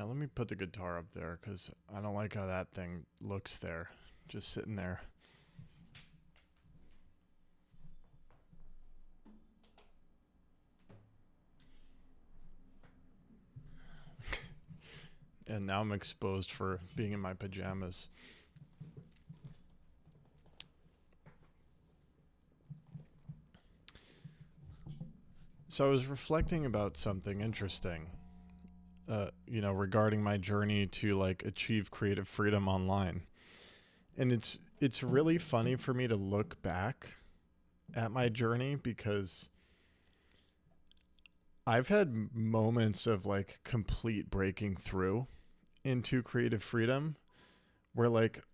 Yeah, let me put the guitar up there because I don't like how that thing looks there, just sitting there. And now I'm exposed for being in my pajamas. So I was reflecting about something interesting, regarding my journey to like achieve creative freedom online. And it's really funny for me to look back at my journey because I've had moments of like complete breaking through into creative freedom where like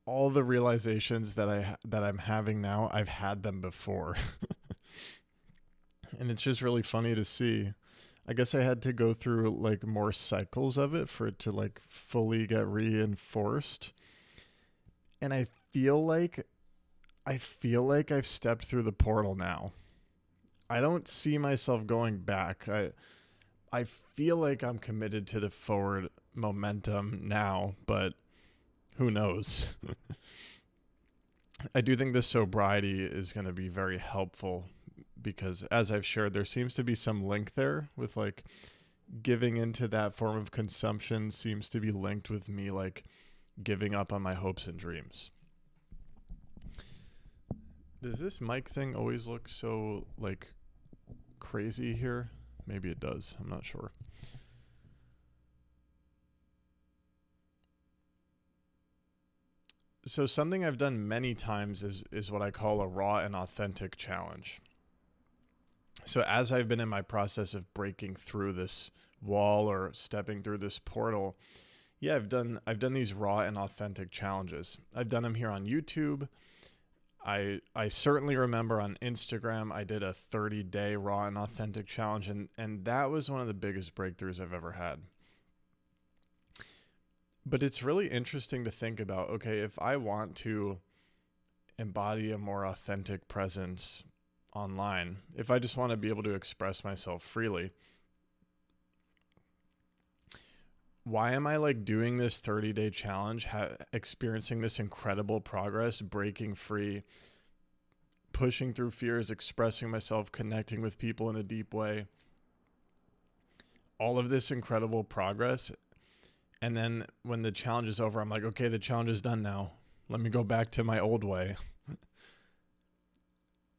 all the realizations that I'm having now, I've had them before. And it's just really funny to see. I guess I had to go through like more cycles of it for it to like fully get reinforced. And I feel like I've stepped through the portal now. I don't see myself going back. I feel like I'm committed to the forward momentum now, but who knows? I do think this sobriety is going to be very helpful because, as I've shared, there seems to be some link there with like giving into that form of consumption seems to be linked with me like giving up on my hopes and dreams. Does this mic thing always look so like crazy here? Maybe it does. I'm not sure. So something I've done many times is what I call a raw and authentic challenge. So as I've been in my process of breaking through this wall or stepping through this portal, yeah, I've done these raw and authentic challenges. I've done them here on YouTube. I certainly remember on Instagram I did a 30-day raw and authentic challenge, and that was one of the biggest breakthroughs I've ever had. But it's really interesting to think about, okay, if I want to embody a more authentic presence online, if I just want to be able to express myself freely, why am I like doing this 30-day challenge, experiencing this incredible progress, breaking free, pushing through fears, expressing myself, connecting with people in a deep way, all of this incredible progress. And then when the challenge is over, I'm like, okay, the challenge is done now. Let me go back to my old way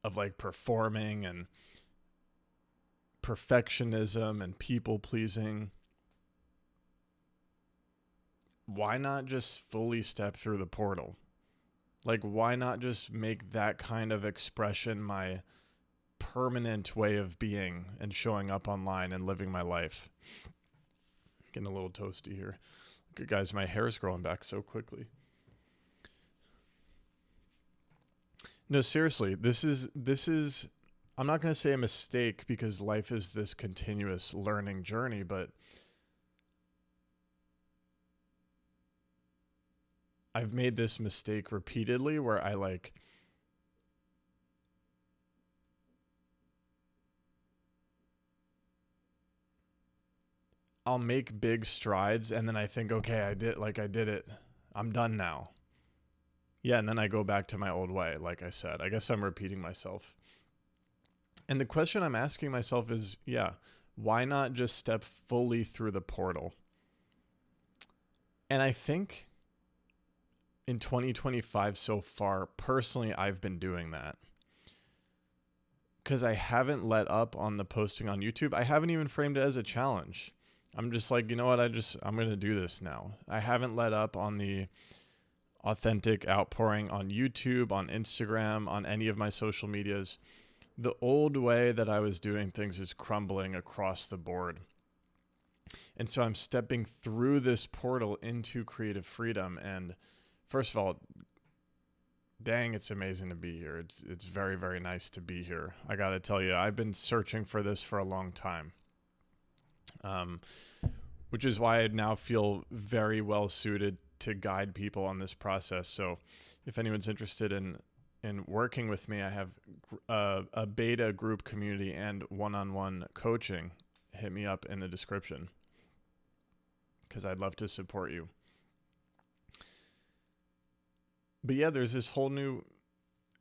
of like performing and perfectionism and people pleasing. Why not just fully step through the portal? Like, why not just make that kind of expression my permanent way of being and showing up online and living my life? Getting a little toasty here. Look, guys, my hair is growing back so quickly. No, seriously, this is I'm not going to say a mistake because life is this continuous learning journey, but I've made this mistake repeatedly where I'll make big strides and then I think, okay, I did it. I'm done now. Yeah, and then I go back to my old way, like I said. I guess I'm repeating myself. And the question I'm asking myself is, yeah, why not just step fully through the portal? And I think in 2025 so far, personally, I've been doing that. Because I haven't let up on the posting on YouTube. I haven't even framed it as a challenge. I'm just like, you know what? I'm going to do this now. I haven't let up on the authentic outpouring on YouTube, on Instagram, on any of my social medias. The old way that I was doing things is crumbling across the board. And so I'm stepping through this portal into creative freedom. And first of all, dang, it's amazing to be here. It's very, very nice to be here. I got to tell you, I've been searching for this for a long time. Which is why I now feel very well suited to guide people on this process. So if anyone's interested in working with me, I have a beta group community and one-on-one coaching. Hit me up in the description. because I'd love to support you. But yeah, there's this whole new...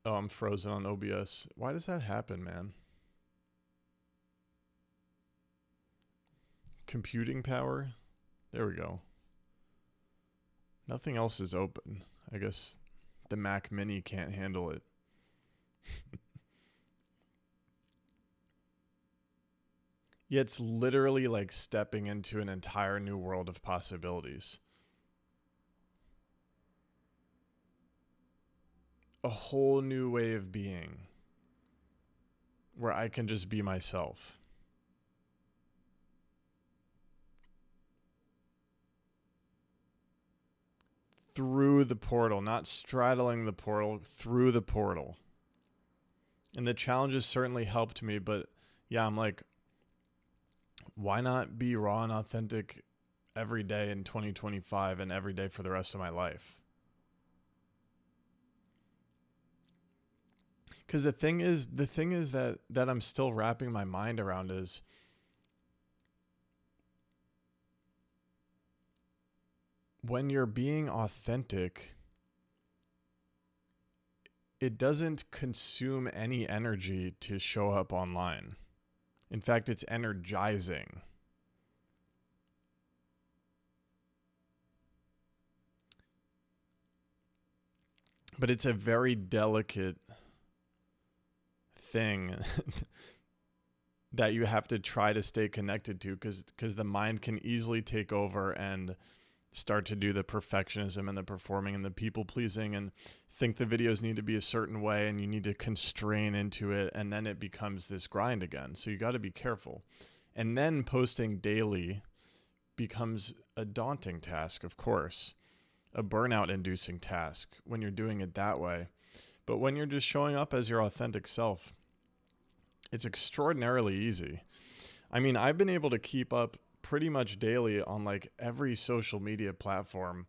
Oh, I'm frozen on OBS. Why does that happen, man? Computing power? There we go. Nothing else is open. I guess the Mac Mini can't handle it. Yeah, it's literally like stepping into an entire new world of possibilities. A whole new way of being where I can just be myself. Through the portal, not straddling the portal, through the portal. And the challenges certainly helped me, but yeah, I'm like, why not be raw and authentic every day in 2025 and every day for the rest of my life? Because the thing is that I'm still wrapping my mind around is when you're being authentic, it doesn't consume any energy to show up online. In fact, it's energizing. But it's a very delicate thing that you have to try to stay connected to, because the mind can easily take over and start to do the perfectionism and the performing and the people pleasing and think the videos need to be a certain way and you need to constrain into it, and then it becomes this grind again. So you got to be careful. And then posting daily becomes a daunting task, of course, a burnout inducing task when you're doing it that way. But when you're just showing up as your authentic self, it's extraordinarily easy. I mean, I've been able to keep up pretty much daily on like every social media platform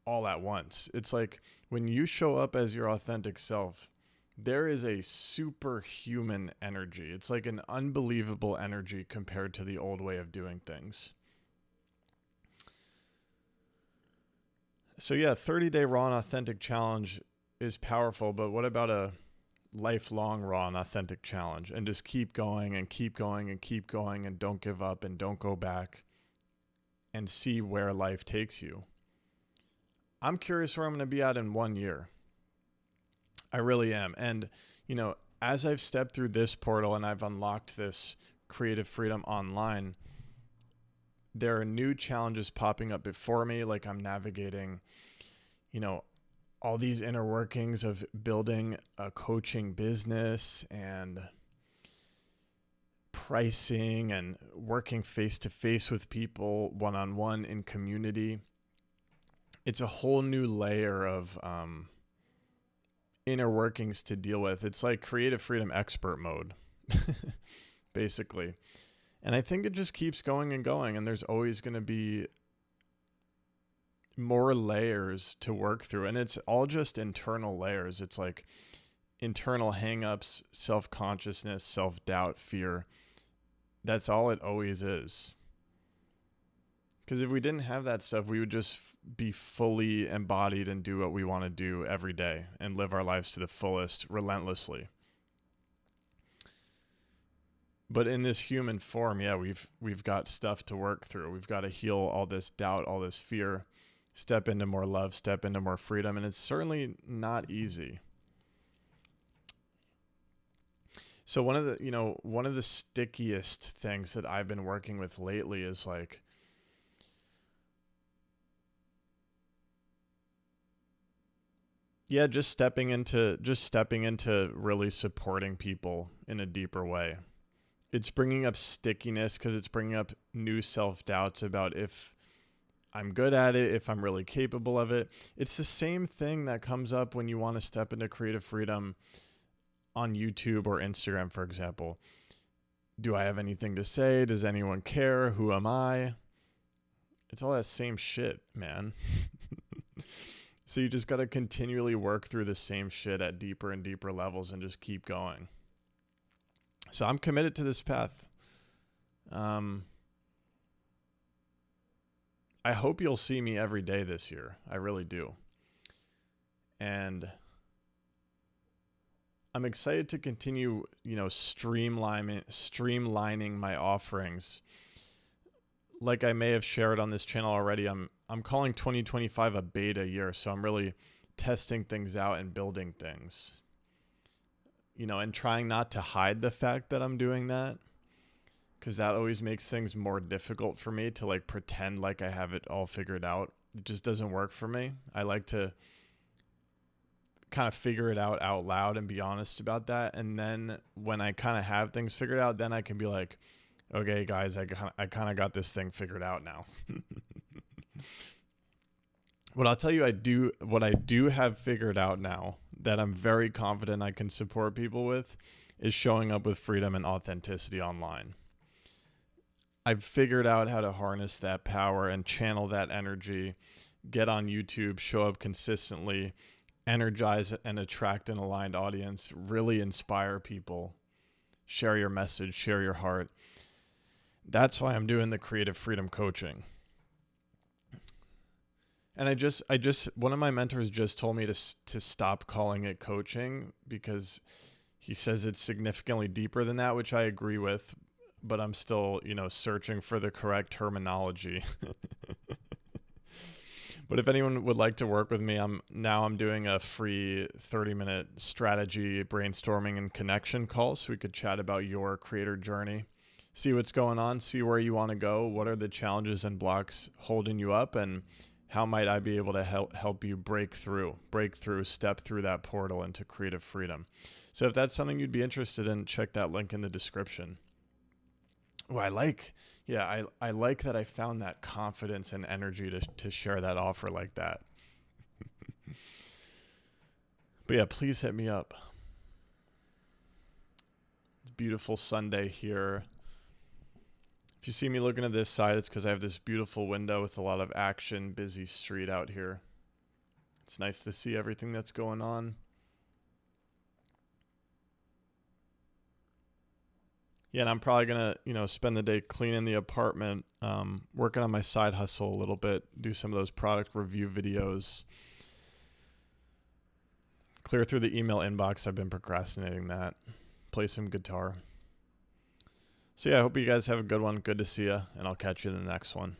all at once. It's like when you show up as your authentic self, there is a superhuman energy. It's like an unbelievable energy compared to the old way of doing things. So yeah, 30-day raw and authentic challenge is powerful, but what about a lifelong raw and authentic challenge? And just keep going and keep going and keep going and don't give up and don't go back and see where life takes you. I'm curious where I'm going to be at in 1 year. I really am. And, you know, as I've stepped through this portal and I've unlocked this creative freedom online, there are new challenges popping up before me. Like I'm navigating, you know, all these inner workings of building a coaching business and pricing and working face to face with people one-on-one in community. It's a whole new layer of inner workings to deal with. It's like creative freedom expert mode, basically. And I think it just keeps going and going, and there's always going to be more layers to work through. And it's all just internal layers. It's like internal hangups, self-consciousness, self-doubt, fear. That's all it always is. Because if we didn't have that stuff, we would just be fully embodied and do what we want to do every day and live our lives to the fullest relentlessly. But in this human form, yeah, we've got stuff to work through. We've got to heal all this doubt, all this fear, step into more love, step into more freedom, and it's certainly not easy. So one of the stickiest things that I've been working with lately is like just stepping into really supporting people in a deeper way. It's bringing up stickiness because it's bringing up new self-doubts about if I'm good at it, if I'm really capable of it. It's the same thing that comes up when you want to step into creative freedom on YouTube or Instagram, for example. Do I have anything to say? Does anyone care? Who am I? It's all that same shit, man. So you just got to continually work through the same shit at deeper and deeper levels and just keep going. So I'm committed to this path. I hope you'll see me every day this year. I really do. And I'm excited to continue, streamlining my offerings. Like I may have shared on this channel already, I'm calling 2025 a beta year, so I'm really testing things out and building things. And trying not to hide the fact that I'm doing that, because that always makes things more difficult for me to like pretend like I have it all figured out. It just doesn't work for me. I like to kind of figure it out loud and be honest about that. And then when I kind of have things figured out, then I can be like, okay, guys, I kind of got this thing figured out now. What I'll tell you, what I do have figured out now that I'm very confident I can support people with is showing up with freedom and authenticity online. I've figured out how to harness that power and channel that energy, get on YouTube, show up consistently, energize and attract an aligned audience, really inspire people, share your message, share your heart. That's why I'm doing the creative freedom coaching. And I just one of my mentors just told me to stop calling it coaching, because he says it's significantly deeper than that, which I agree with, but I'm still, searching for the correct terminology. But if anyone would like to work with me, I'm doing a free 30-minute strategy brainstorming and connection call, so we could chat about your creator journey, see what's going on, see where you want to go, what are the challenges and blocks holding you up, and how might I be able to help you break through, step through that portal into creative freedom. So if that's something you'd be interested in, check that link in the description. Oh, I like that I found that confidence and energy to share that offer like that. But yeah, please hit me up. It's a beautiful Sunday here. If you see me looking at this side, it's because I have this beautiful window with a lot of action, busy street out here. It's nice to see everything that's going on. Yeah, and I'm probably going to, spend the day cleaning the apartment, working on my side hustle a little bit, do some of those product review videos, clear through the email inbox. I've been procrastinating that, play some guitar. So yeah, I hope you guys have a good one. Good to see you, and I'll catch you in the next one.